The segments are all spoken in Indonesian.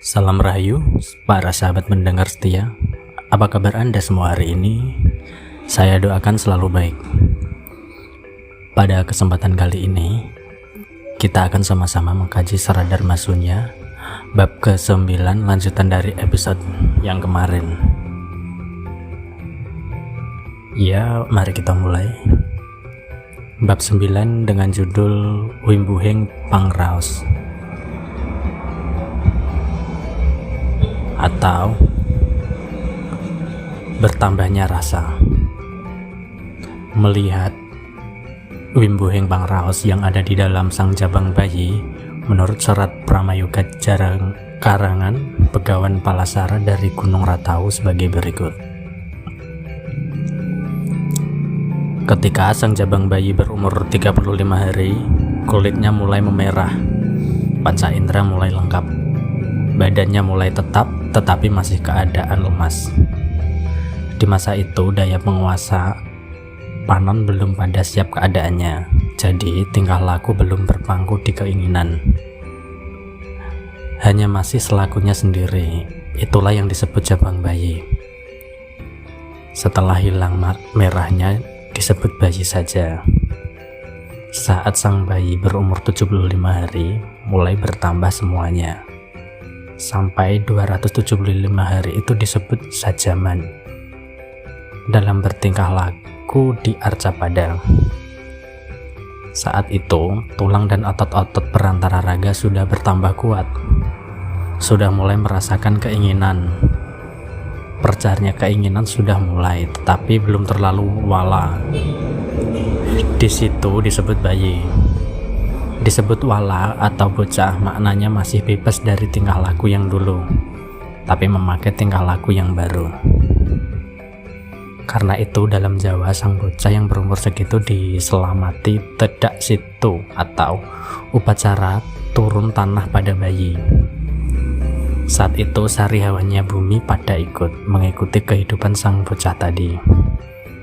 Salam Rahayu, para sahabat mendengar setia. Apa kabar Anda semua hari ini? Saya doakan selalu baik. Pada kesempatan kali ini, kita akan sama-sama mengkaji Saradharma Sunya, bab ke-9 lanjutan dari episode yang kemarin. Ya, mari kita mulai. Bab 9 dengan judul Wimbuhing Pangraos, atau bertambahnya rasa. Melihat Wimbuhing Pangraos yang ada di dalam sang jabang bayi, menurut serat Pramayuga Jarang karangan Begawan Palasara dari Gunung Ratau sebagai berikut. Ketika sang jabang bayi berumur 35 hari, kulitnya mulai memerah, panca indera mulai lengkap, badannya mulai tetap tetapi masih keadaan lemas. Di masa itu daya penguasa Panon belum pada siap keadaannya, jadi tingkah laku belum berpangku di keinginan. Hanya masih selakunya sendiri, itulah yang disebut jabang bayi. Setelah hilang merahnya, disebut bayi saja. Saat sang bayi berumur 75 hari, mulai bertambah semuanya. Sampai 275 hari itu disebut sajaman. Dalam bertingkah laku di Arcapada. Saat itu, tulang dan otot-otot perantara raga sudah bertambah kuat. Sudah mulai merasakan keinginan. Percarnya keinginan sudah mulai, tetapi belum terlalu wala. Di situ disebut bayi. Disebut wala atau bocah, maknanya masih bebas dari tingkah laku yang dulu, tapi memakai tingkah laku yang baru. Karena itu dalam Jawa sang bocah yang berumur segitu diselamati tedak situ atau upacara turun tanah pada bayi. Saat itu sariawannya bumi pada ikut mengikuti kehidupan sang bocah tadi.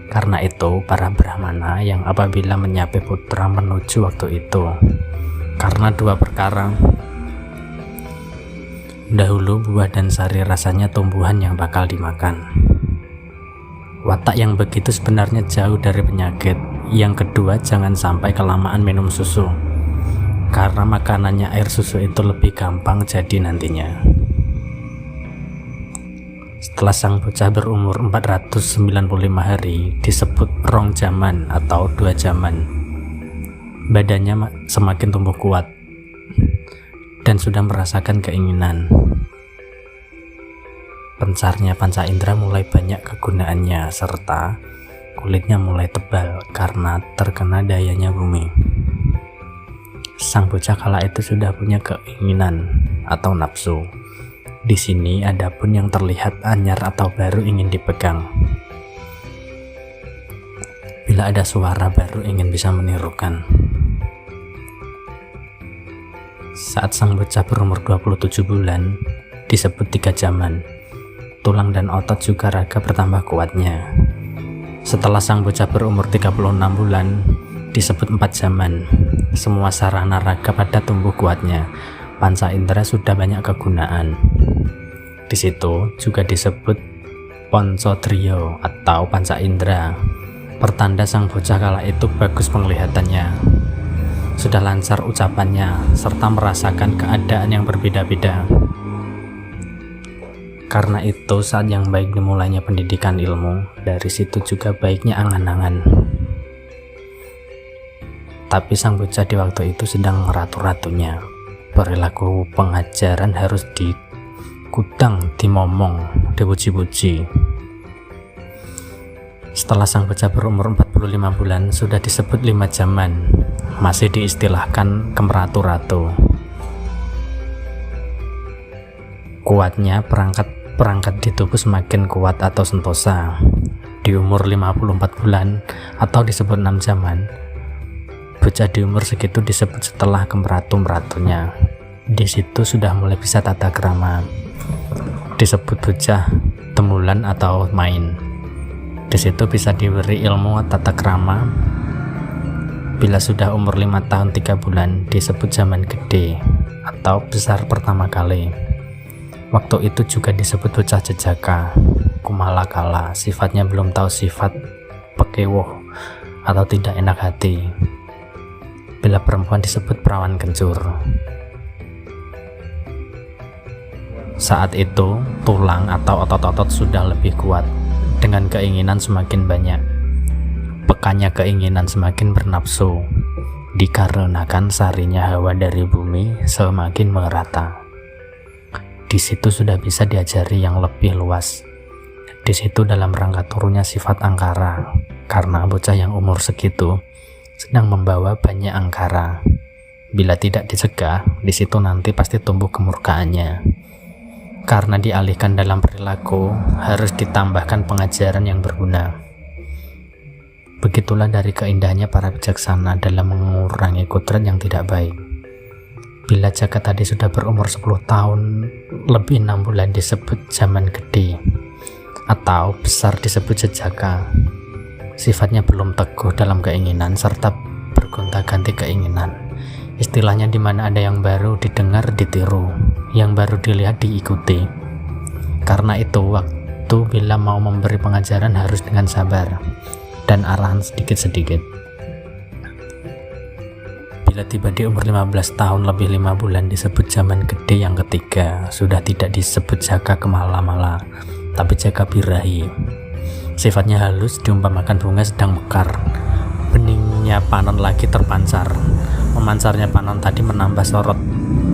Karena itu para Brahmana yang apabila menyapi putra menuju waktu itu, karena dua perkara. Dahulu buah dan sari rasanya tumbuhan yang bakal dimakan. Watak yang begitu sebenarnya jauh dari penyakit. Yang kedua, jangan sampai kelamaan minum susu, karena makanannya air susu itu lebih gampang jadi nantinya. Setelah sang bocah berumur 495 hari, disebut rong jaman atau 2 jaman. Badannya semakin tumbuh kuat dan sudah merasakan keinginan. Pencarnya panca indera mulai banyak kegunaannya, serta kulitnya mulai tebal karena terkena dayanya bumi. Sang bocah kala itu sudah punya keinginan atau nafsu. Di sini adapun yang terlihat anyar atau baru ingin dipegang. Bila ada suara baru ingin bisa menirukan. Saat sang bocah berumur 27 bulan, disebut 3 jaman. Tulang dan otot juga raga bertambah kuatnya. Setelah sang bocah berumur 36 bulan, disebut 4 jaman. Semua sarana raga pada tumbuh kuatnya. Panca indera sudah banyak kegunaan. Di situ juga disebut Poncodriya atau panca indera, pertanda sang bocah kala itu bagus penglihatannya, sudah lancar ucapannya, serta merasakan keadaan yang berbeda-beda. Karena itu saat yang baik dimulainya pendidikan ilmu, dari situ juga baiknya angan-angan. Tapi sang bocah di waktu itu sedang meratu-ratunya. Perilaku pengajaran harus digudang, dimomong, dipuji-puji. Setelah sang bocah berumur 45 bulan, sudah disebut 5 jaman, masih diistilahkan kemeratu-ratu. Kuatnya perangkat di tubuh semakin kuat atau sentosa. Di umur 54 bulan atau disebut 6 jaman, bocah di umur segitu disebut setelah kemeratu-meratunya. Di situ sudah mulai bisa tata krama. Disebut bocah temulan atau main. Di situ bisa diberi ilmu tata krama. Bila sudah umur 5 tahun 3 bulan, disebut zaman gede atau besar pertama kali. Waktu itu juga disebut bocah jejaka, kumalakala, sifatnya belum tahu sifat pekewoh atau tidak enak hati. Bila perempuan disebut perawan kencur. Saat itu, tulang atau otot-otot sudah lebih kuat, dengan keinginan semakin banyak. Pekannya keinginan semakin bernafsu, dikarenakan sarinya hawa dari bumi semakin merata. Di situ sudah bisa diajari yang lebih luas. Di situ dalam rangka turunnya sifat angkara, karena bocah yang umur segitu sedang membawa banyak angkara. Bila tidak dicegah, di situ nanti pasti tumbuh kemurkaannya. Karena dialihkan dalam perilaku, harus ditambahkan pengajaran yang berguna. Begitulah dari keindahannya para bijaksana dalam mengurangi kodrat yang tidak baik. Bila jagat tadi sudah berumur 10 tahun, lebih 6 bulan disebut zaman gede, atau besar disebut jejaka. Sifatnya belum teguh dalam keinginan, serta bergonta-ganti keinginan. Istilahnya di mana ada yang baru didengar ditiru, yang baru dilihat diikuti. Karena itu, waktu bila mau memberi pengajaran harus dengan sabar, dan arahan sedikit-sedikit. Bila tiba di umur 15 tahun lebih 5 bulan disebut zaman gede yang ketiga, sudah tidak disebut jaka kemala-mala, tapi jaka birahi. Sifatnya halus, diumpamakan bunga sedang mekar. Beningnya panon lagi terpancar. Memancarnya panon tadi menambah sorot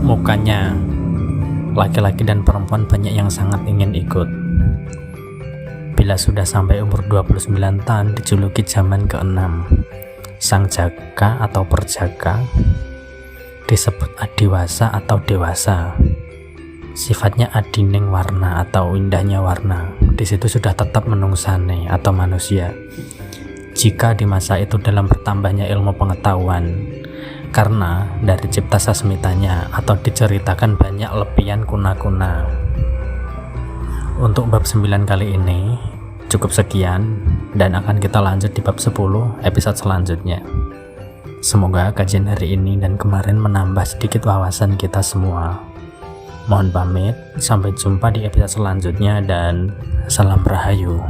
mukanya. Laki-laki dan perempuan banyak yang sangat ingin ikut. Bila sudah sampai umur 29 tahun dijuluki zaman ke-6. Sang jaka atau perjaka disebut adiwasa atau dewasa. Sifatnya adining warna atau indahnya warna. Di situ sudah tetap menungsane atau manusia. Jika di masa itu dalam bertambahnya ilmu pengetahuan, karena dari cipta sasmitanya atau diceritakan banyak lepian kuna-kuna. Untuk bab 9 kali ini cukup sekian, dan akan kita lanjut di bab 10 episode selanjutnya. Semoga kajian hari ini dan kemarin menambah sedikit wawasan kita semua. Mohon pamit, sampai jumpa di episode selanjutnya dan salam rahayu.